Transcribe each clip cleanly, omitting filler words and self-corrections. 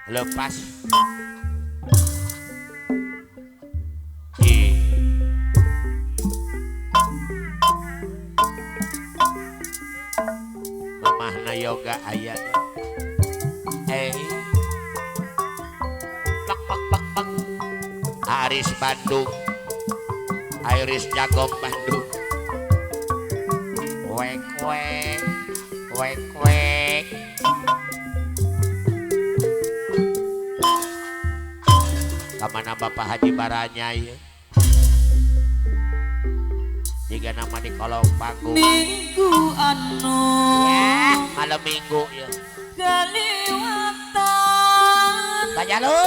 lepas mamahna yoga ayat pak pak pak pak Aris Bandung Iris Jagong Bandung wek wek wek wek kamana Bapak Haji Baranya ya jika nama di kolong panggung minggu anu ya malam minggu ya kaliwatan Bajalu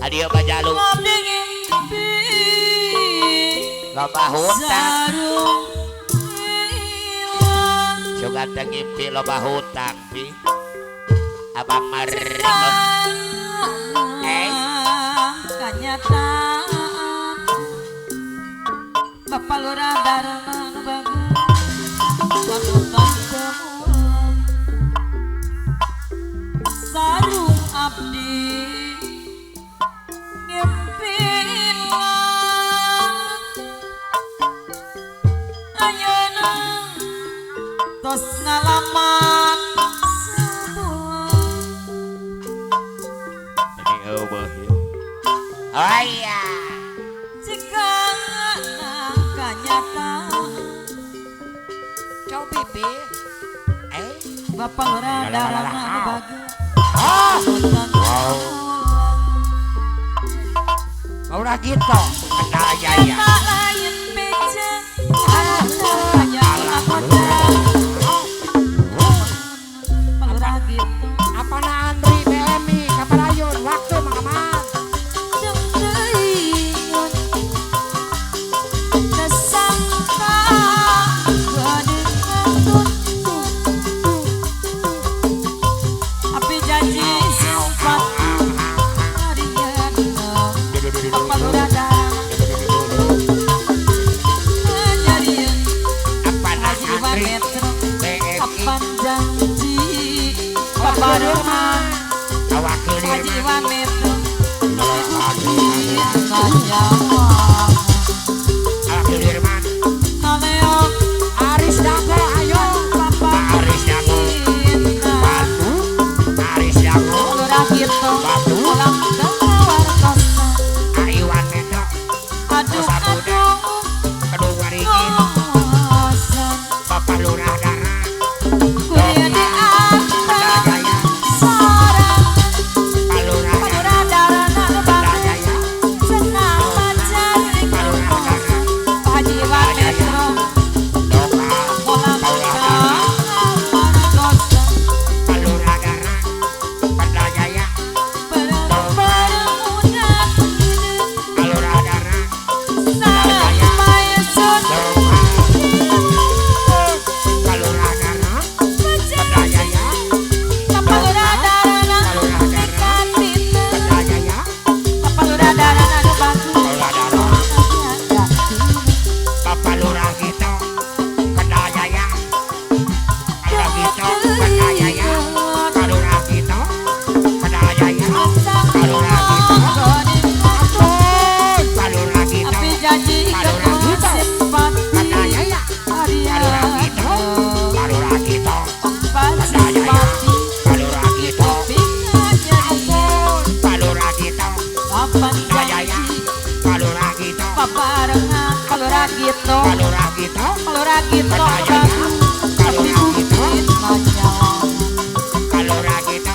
adio Bajalu ngomong ngimpi loba hutang sarung ilang sugan ngimpi loba hutang pi abang Marino kenyataan Bapak Lurah Dharma nu bagus panutan kemulan sarung abdi ngimpi ilang ayeuna tos ngalaman sebulan ini eueuh ya oh iya jika kenyataan kau pipi Bapak Lurah Dharma nu bagus ah panutan wow udah gitu kena jaya tak lain beja banyak anggota Lurah gitu apa na Andri BMI kaparayun waktu mengaman jeung teuing tersangka geuning ngantun api janji sempat harianna Bapak Lurah Dharma nyarieun apa na Haji Iwan Andri Metro BMI kapan janji Bapak Rumah wakil Haji Iwan Metro wakil Dirman Naleong Aris Dago ayo Bapak Aris Dago Batu Aris Dago Lurah gitu Batu pulang tawar kosa Iwan Metro aduh aduh kedua waringin kosan Bapak Lurah Dharma kuliah di atas Jaya sarang Pak Lurah Pak Dharma Lurah Dharma nu bagus Jaya senang pacaring Pak Lurah Dharma Pak Haji Iwan Metro Doka pulang Pak Lurah Dharma tawar kosa Pak Lurah Dharma Pada Jaya permudah Pak Lurah Dharma sampai sudah Doka Pak Lurah Dharma Pada Jaya Bapak Lurah Dharma nekat pinter Pada Jaya Bapak Lurah Dharma nu bagus Pak Lurah Dharma Bapak Lurah gitu Pada Jaya Pada gitu Pada Jaya Pak Lurah gitu Pada Jaya Pak Lurah gitu Pak Lurah gitu api janji kesimpan Pada Jaya Pak Lurah gitu Pak Lurah gitu Pada Jaya Pak Lurah gitu Pak Lurah gitu Pada Jaya Pak Lurah gitu paparengan Lurah gitu Pak Lurah gitu Lurah gitu Pada Jaya Pak Lurah gitu nanya Pak Lurah gitu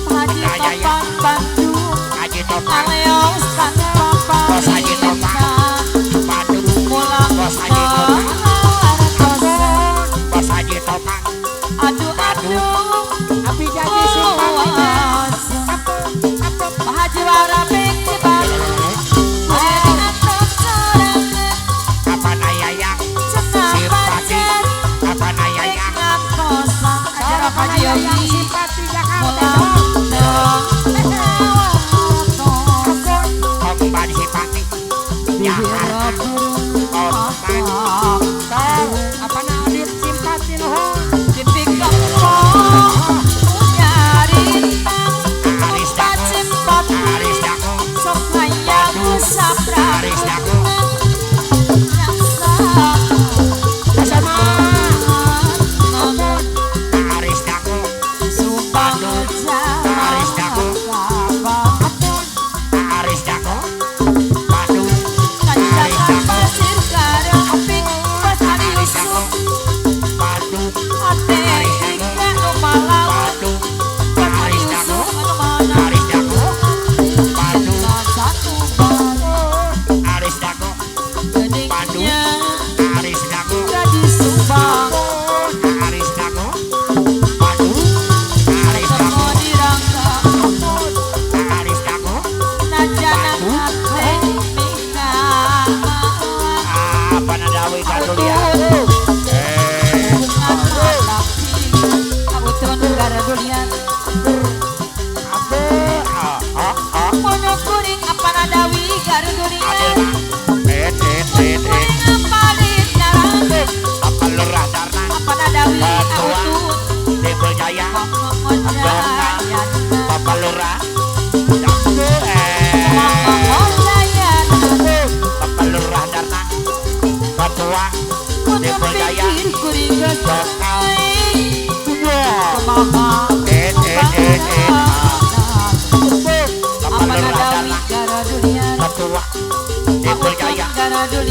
Haji Topan Bandung Haji Topan Aleos tanpa Bos Haji Topan Bandung pulang Bos Haji Topan tawar kosa Bos Haji Topan aduh aduh Api jadi simpang Pak Haji Warapik Cibalu Ayeuna tos sorangan Kapan ayah yang cenah simpati Jaya. Ketua Depol Jaya. Bapak Radarna. Ketua Depol Jaya.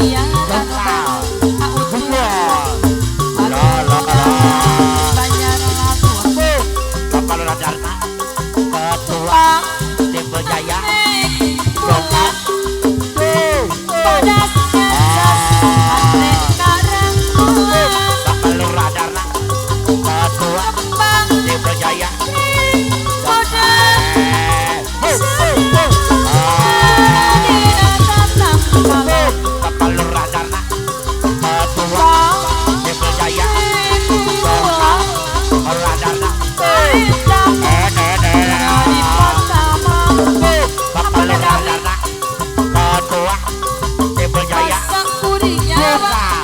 Bapak Radarna. Ketua Depol Jaya. Bapak Radarna. Ketua Depol Jaya. Radarna. Bapak Radarna. Ketua Depol Jaya.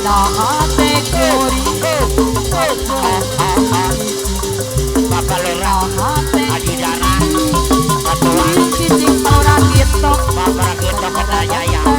Nahate gori Bapak Lurah Nahate Adidara Ketua cicing orang gitu Bapak kita Kedajaya